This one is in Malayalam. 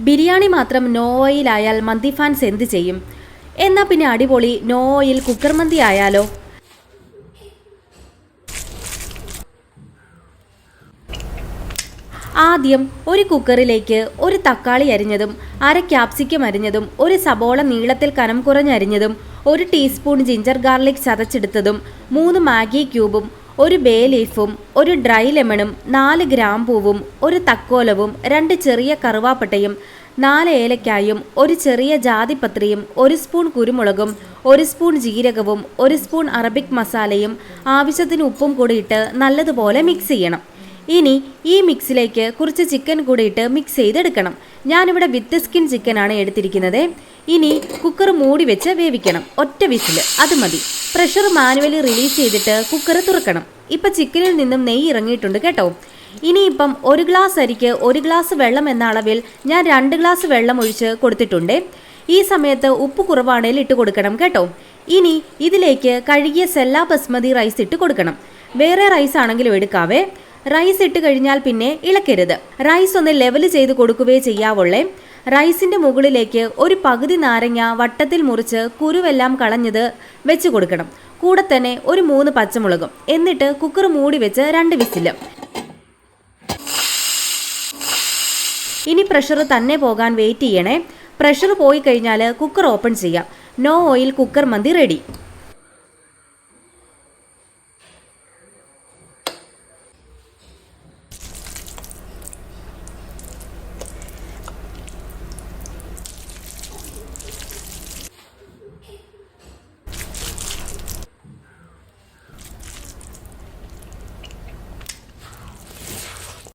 ബിരിയാണി മാത്രം നോ ഓയിലായാൽ മന്തി ഫാൻസ് എന്ത് ചെയ്യും? എന്നാൽ പിന്നെ അടിപൊളി നോ ഓയിൽ കുക്കർ മന്തി ആയാലോ? ആദ്യം ഒരു കുക്കറിലേക്ക് ഒരു തക്കാളി അരിഞ്ഞതും, അര ക്യാപ്സിക്കം അരിഞ്ഞതും, ഒരു സബോള നീളത്തിൽ കനം കുറഞ്ഞരിഞ്ഞതും, ഒരു ടീസ്പൂൺ ജിഞ്ചർ ഗാർലിക് ചതച്ചെടുത്തതും, 3 മാഗി ക്യൂബും, ഒരു ബേ ലീഫും, ഒരു ഡ്രൈ ലെമണും, 4 ഗ്രാമ്പൂവും, ഒരു തക്കോലവും, 2 ചെറിയ കറുവാപ്പട്ടയും, 4 ഏലക്കായും, ഒരു ചെറിയ ജാതിപത്രിയും, 1 സ്പൂൺ കുരുമുളകും, 1 സ്പൂൺ ജീരകവും, 1 സ്പൂൺ അറബിക് മസാലയും, ആവശ്യത്തിന് ഉപ്പും കൂടി ഇട്ട് നല്ലതുപോലെ മിക്സ് ചെയ്യണം. ഇനി ഈ മിക്സിലേക്ക് കുറച്ച് ചിക്കൻ കൂടി ഇട്ട് മിക്സ് ചെയ്തെടുക്കണം. ഞാനിവിടെ വിത്ത് സ്കിൻ ചിക്കനാണ് എടുത്തിരിക്കുന്നത്. ഇനി കുക്കർ മൂടി വെച്ച് വേവിക്കണം. ഒറ്റ വിസിൽ അത് മതി. പ്രഷർ മാനുവലി റിലീസ് ചെയ്തിട്ട് കുക്കർ തുറക്കണം. ഇപ്പം ചിക്കനിൽ നിന്നും നെയ്യ് ഇറങ്ങിയിട്ടുണ്ട് കേട്ടോ. ഇനിയിപ്പം 1 ഗ്ലാസ് അരിക്ക് 1 ഗ്ലാസ് വെള്ളം എന്ന അളവിൽ ഞാൻ 2 ഗ്ലാസ് വെള്ളം ഒഴിച്ച് കൊടുത്തിട്ടുണ്ട്. ഈ സമയത്ത് ഉപ്പ് കുറവാണെങ്കിൽ ഇട്ട് കൊടുക്കണം കേട്ടോ. ഇനി ഇതിലേക്ക് കഴുകിയ സെല്ല ബസ്മതി റൈസ് ഇട്ട് കൊടുക്കണം. വേറെ റൈസ് ആണെങ്കിലും എടുക്കാവേ. റൈസ് ഇട്ട് കഴിഞ്ഞാൽ പിന്നെ ഇളക്കരുത്. റൈസ് ഒന്ന് ലെവൽ ചെയ്ത് കൊടുക്കുകയേ ചെയ്യാവുള്ളേ. റൈസിന്റെ മുകളിലേക്ക് ഒരു പകുതി നാരങ്ങ വട്ടത്തിൽ മുറിച്ച് കുരുവെല്ലാം കളഞ്ഞത് വെച്ച് കൊടുക്കണം. കൂടെ തന്നെ ഒരു 3 പച്ചമുളകും. എന്നിട്ട് കുക്കർ മൂടി വെച്ച് 2 വിസില്. ഇനി പ്രഷർ തന്നെ പോകാൻ വെയിറ്റ് ചെയ്യണേ. പ്രഷർ പോയി കഴിഞ്ഞാൽ കുക്കർ ഓപ്പൺ ചെയ്യാം. നോ ഓയിൽ കുക്കർ മന്തി റെഡി.